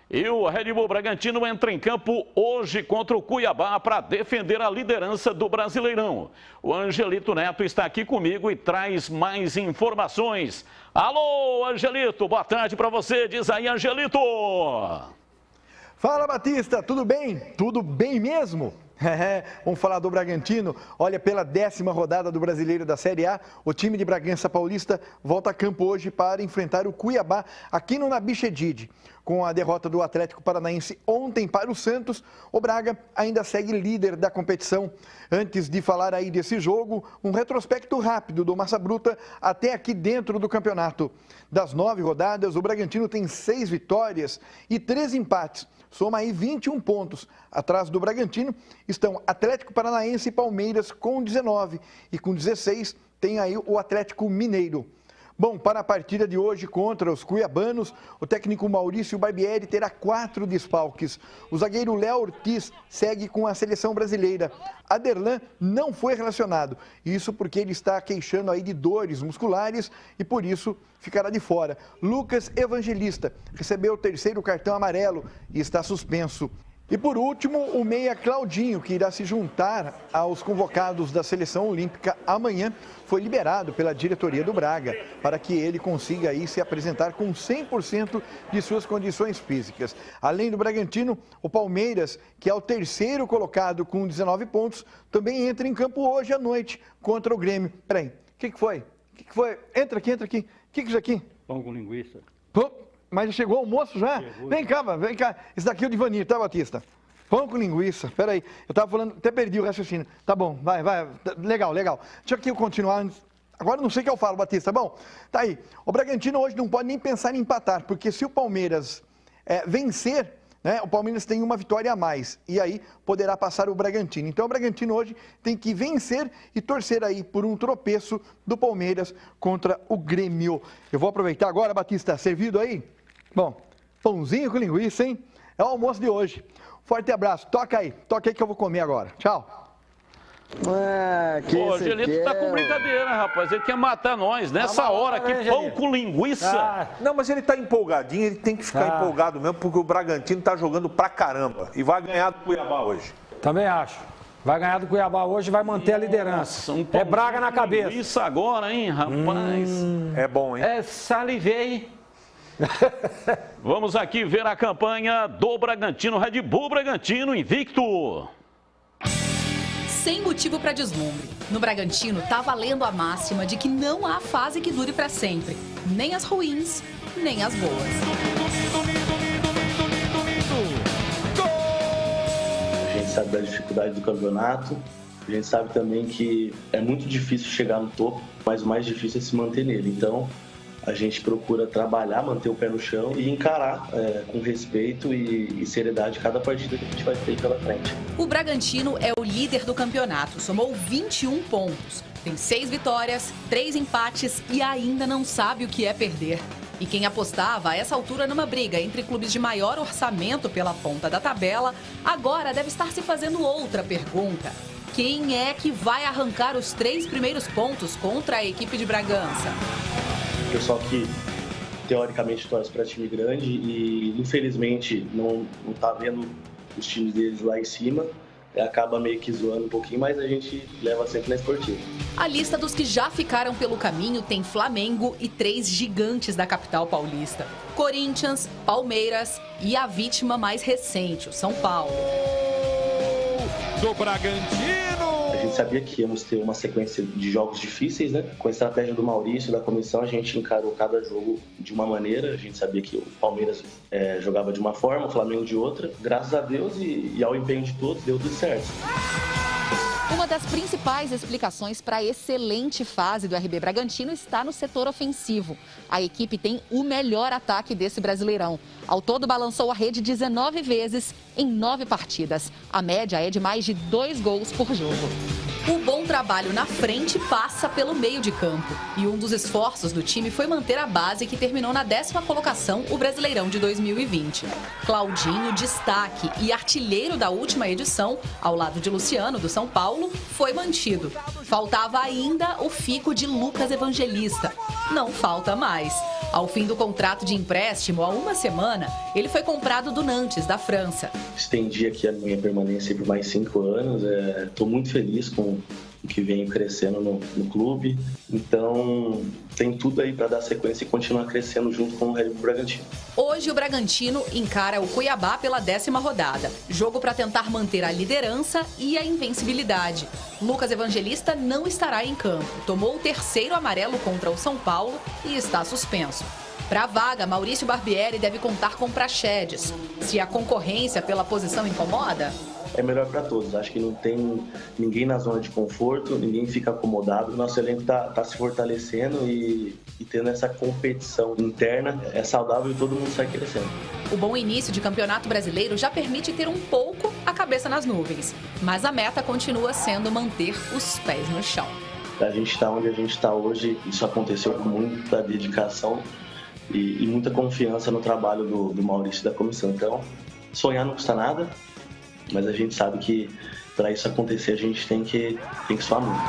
E o Red Bull Bragantino entra em campo hoje contra o Cuiabá para defender a liderança do Brasileirão. O Angelito Neto está aqui comigo e traz mais informações. Alô, Angelito, boa tarde para você. Diz aí, Angelito. Fala, Batista, tudo bem? Tudo bem mesmo? Vamos falar do Bragantino. Olha, pela 10ª rodada do Brasileiro da Série A, o time de Bragança Paulista volta a campo hoje para enfrentar o Cuiabá aqui no Nabichedid. Com a derrota do Atlético Paranaense ontem para o Santos, o Braga ainda segue líder da competição. Antes de falar aí desse jogo, um retrospecto rápido do Massa Bruta até aqui dentro do campeonato. Das 9 rodadas, o Bragantino tem 6 vitórias e 3 empates. Soma aí 21 pontos. Atrás do Bragantino estão Atlético Paranaense e Palmeiras com 19. E com 16 tem aí o Atlético Mineiro. Bom, para a partida de hoje contra os cuiabanos, o técnico Maurício Barbieri terá 4 desfalques. O zagueiro Léo Ortiz segue com a seleção brasileira. Aderlan não foi relacionado, isso porque ele está queixando aí de dores musculares e por isso ficará de fora. Lucas Evangelista recebeu o 3º cartão amarelo e está suspenso. E por último, o meia Claudinho, que irá se juntar aos convocados da seleção olímpica amanhã, foi liberado pela diretoria do Braga para que ele consiga aí se apresentar com 100% de suas condições físicas. Além do Bragantino, o Palmeiras, que é o 3º colocado com 19 pontos, também entra em campo hoje à noite contra o Grêmio. Peraí, o que foi? Entra aqui. O que é isso aqui? Pão com linguiça. Mas chegou o almoço já? Chegou. Vem cá. Esse daqui é o de Vanir, tá, Batista? Pão com linguiça. Peraí, eu tava falando, até perdi o raciocínio. Tá bom, vai. Legal. Deixa eu continuar. Agora não sei o que eu falo, Batista. Bom, tá aí. O Bragantino hoje não pode nem pensar em empatar, porque se o Palmeiras vencer, né, o Palmeiras tem uma vitória a mais. E aí poderá passar o Bragantino. Então o Bragantino hoje tem que vencer e torcer aí por um tropeço do Palmeiras contra o Grêmio. Eu vou aproveitar agora, Batista, servido aí? Bom, pãozinho com linguiça, hein? É o almoço de hoje. Forte abraço. Toca aí que eu vou comer agora. Tchau. O Angelito tá com brincadeira, rapaz. Ele quer matar nós. Nessa hora aqui, pão com linguiça. Não, mas ele tá empolgadinho, ele tem que ficar empolgado mesmo, porque o Bragantino tá jogando pra caramba. E vai ganhar do Cuiabá hoje. Também acho. Vai ganhar do Cuiabá hoje e vai manter a liderança. É Braga na cabeça. Isso agora, hein, rapaz. É bom, hein? Salivei. Vamos aqui ver a campanha do Bragantino, Red Bull Bragantino, invicto. Sem motivo para deslumbre. No Bragantino tá valendo a máxima de que não há fase que dure para sempre. Nem as ruins, nem as boas. A gente sabe da dificuldade do campeonato. A gente sabe também que é muito difícil chegar no topo, mas o mais difícil é se manter nele. Então, a gente procura trabalhar, manter o pé no chão e encarar com respeito e seriedade cada partida que a gente vai ter pela frente. O Bragantino é o líder do campeonato, somou 21 pontos. Tem 6 vitórias, 3 empates e ainda não sabe o que é perder. E quem apostava a essa altura numa briga entre clubes de maior orçamento pela ponta da tabela, agora deve estar se fazendo outra pergunta. Quem é que vai arrancar os 3 primeiros pontos contra a equipe de Bragança? O pessoal que teoricamente torce para time grande e infelizmente não tá vendo os times deles lá em cima, acaba meio que zoando um pouquinho, mas a gente leva sempre na esportiva. A lista dos que já ficaram pelo caminho tem Flamengo e 3 gigantes da capital paulista: Corinthians, Palmeiras e a vítima mais recente, o São Paulo. Do Bragantino! A gente sabia que íamos ter uma sequência de jogos difíceis, né? Com a estratégia do Maurício, da comissão, a gente encarou cada jogo de uma maneira. A gente sabia que o Palmeiras jogava de uma forma, o Flamengo de outra. Graças a Deus e ao empenho de todos, deu tudo certo. Uma das principais explicações para a excelente fase do RB Bragantino está no setor ofensivo. A equipe tem o melhor ataque desse Brasileirão. Ao todo, balançou a rede 19 vezes em 9 partidas. A média é de mais de 2 gols por jogo. O bom trabalho na frente passa pelo meio de campo. E um dos esforços do time foi manter a base que terminou na 10ª colocação, o Brasileirão de 2020. Claudinho, destaque e artilheiro da última edição, ao lado de Luciano, do São Paulo, foi mantido. Faltava ainda o fico de Lucas Evangelista. Não falta mais. Ao fim do contrato de empréstimo, há uma semana, ele foi comprado do Nantes, da França. Estendi aqui a minha permanência por mais 5 anos. Estou muito feliz com o que venho crescendo no clube. Então, tem tudo aí para dar sequência e continuar crescendo junto com o Red Bull Bragantino. Hoje, o Bragantino encara o Cuiabá pela 10ª rodada. Jogo para tentar manter a liderança e a invencibilidade. Lucas Evangelista não estará em campo. Tomou o 3º amarelo contra o São Paulo e está suspenso. Para a vaga, Maurício Barbieri deve contar com Praxedes. Se a concorrência pela posição incomoda, é melhor para todos. Acho que não tem ninguém na zona de conforto, ninguém fica acomodado. Nosso elenco tá se fortalecendo e tendo essa competição interna. É saudável e todo mundo sai crescendo. O bom início de Campeonato Brasileiro já permite ter um pouco a cabeça nas nuvens. Mas a meta continua sendo manter os pés no chão. A gente está onde a gente está hoje. Isso aconteceu com muita dedicação e muita confiança no trabalho do Maurício e da comissão. Então, sonhar não custa nada. Mas a gente sabe que para isso acontecer a gente tem que suar muito.